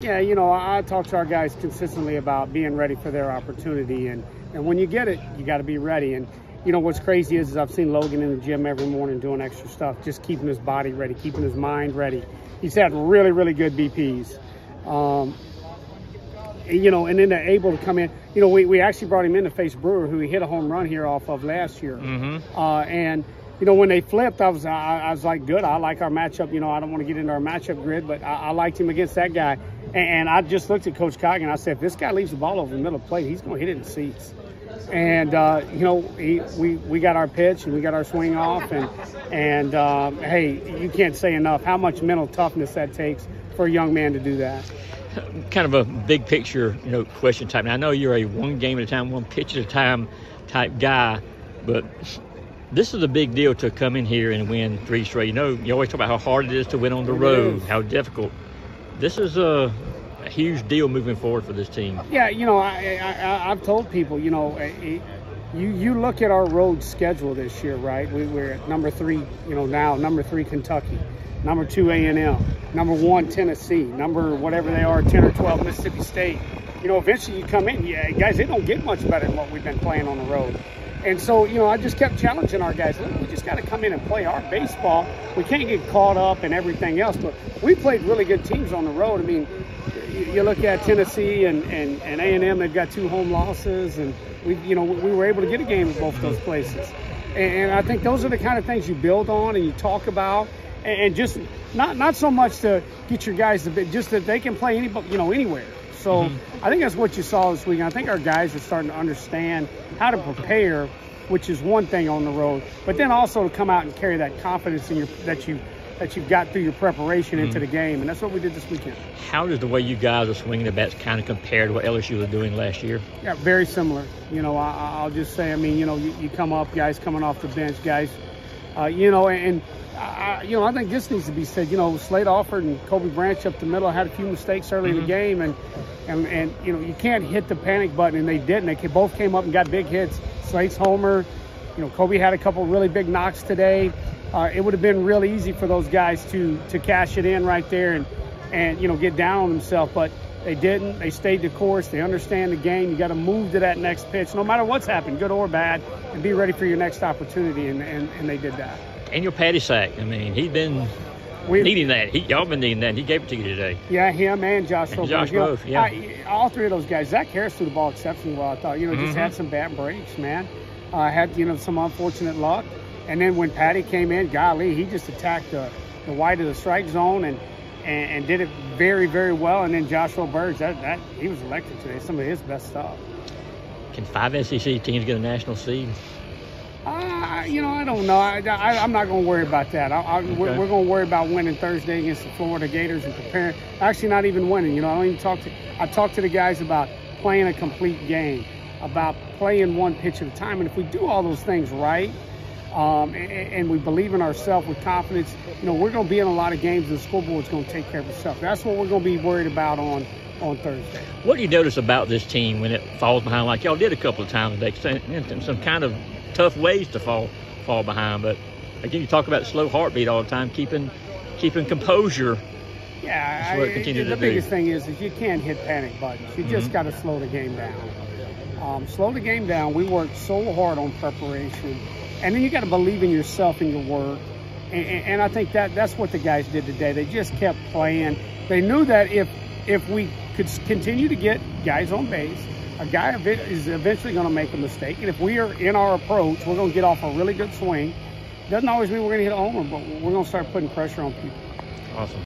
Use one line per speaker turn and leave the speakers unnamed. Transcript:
Yeah, you know, I talk to our guys consistently about being ready for their opportunity, and when you get it, you got to be ready. And you know what's crazy is I've seen Logan in the gym every morning doing extra stuff, just keeping his body ready, keeping his mind ready. He's had really, really good BPs. You know, and then they're able to come in. You know, we actually brought him in to face Brewer, who he hit a home run here off of last year. And you know, when they flipped, I was like, good. I like our matchup. You know, I don't want to get into our matchup grid, but I liked him against that guy. And I just looked at Coach Coggin and I said, if this guy leaves the ball over the middle of the plate, he's going to hit it in the seats. And you know, we got our pitch and we got our swing off, and hey, you can't say enough how much mental toughness that takes for a young man to do that.
Kind of a big picture, you know, question type. Now, I know you're a one game at a time, one pitch at a time type guy, but this is a big deal to come in here and win 3 straight. You know, you always talk about how hard it is to win on the road, how difficult. This is a huge deal moving forward for this team.
Yeah, you know, I've told people, you know, you look at our road schedule this year, right? We're at number 3, you know, now number 3 Kentucky, number 2 A&M, number 1 Tennessee, number whatever they are, 10 or 12 Mississippi State. You know, eventually you come in, yeah, guys, they don't get much better than what we've been playing on the road. And so, you know, I just kept challenging our guys. Look, we just got to come in and play our baseball. We can't get caught up in everything else. But we played really good teams on the road. I mean, you look at Tennessee and A&M, they've got 2 home losses. And, we were able to get a game at both those places. And I think those are the kind of things you build on and you talk about. And just not so much to get your guys to be, just that they can play anywhere. So I think that's what you saw this week. I think our guys are starting to understand how to prepare, which is one thing on the road, but then also to come out and carry that confidence in that you've got through your preparation into the game, and that's what we did this weekend.
How does the way you guys are swinging the bats kind of compare to what LSU was doing last year?
Yeah, very similar. You know, I'll just say, I mean, you know, you come up, guys coming off the bench, guys, you know, and I think this needs to be said. You know, Slade Alford and Kobe Branch up the middle had a few mistakes early in the game, and you know, you can't hit the panic button, and they didn't. They both came up and got big hits. Slade's homer, you know, Kobe had a couple really big knocks today. It would have been real easy for those guys to cash it in right there and you know, get down on themselves, but they didn't. They stayed the course. They understand the game. You got to move to that next pitch, no matter what's happened, good or bad, and be ready for your next opportunity, and they did that.
Daniel Patisak, I mean, he's been needing that. Y'all been needing that. He gave it to you today.
Yeah, him and Josh.
And Josh both, yeah.
All 3 of those guys. Zach Harris threw the ball exceptionally well, I thought. You know, just had some bad breaks, man. Had, you know, some unfortunate luck. And then when Patty came in, golly, he just attacked the wide of the strike zone and did it very, very well. And then Joshua Burge, that he was electric today. Some of his best stuff.
Can 5 SEC teams get a national seed?
You know, I don't know. I'm not going to worry about that. We're going to worry about winning Thursday against the Florida Gators and preparing. Actually, not even winning. You know, I talk to the guys about playing a complete game, about playing one pitch at a time. And if we do all those things right, and we believe in ourselves with confidence, you know, we're going to be in a lot of games, and the scoreboard's going to take care of itself. That's what we're going to be worried about on Thursday.
What do you notice about this team when it falls behind, like y'all did a couple of times today? Some kind of tough ways to fall behind, but again, you talk about slow heartbeat all the time, keeping composure.
Yeah, the biggest thing is you can't hit panic buttons. You just got to slow the game down. Slow the game down. We worked so hard on preparation, and then you got to believe in yourself and your work. And I think that's what the guys did today. They just kept playing. They knew that if we could continue to get guys on base, a guy is eventually going to make a mistake. And if we are in our approach, we're going to get off a really good swing. Doesn't always mean we're going to hit a homer, but we're going to start putting pressure on people.
Awesome.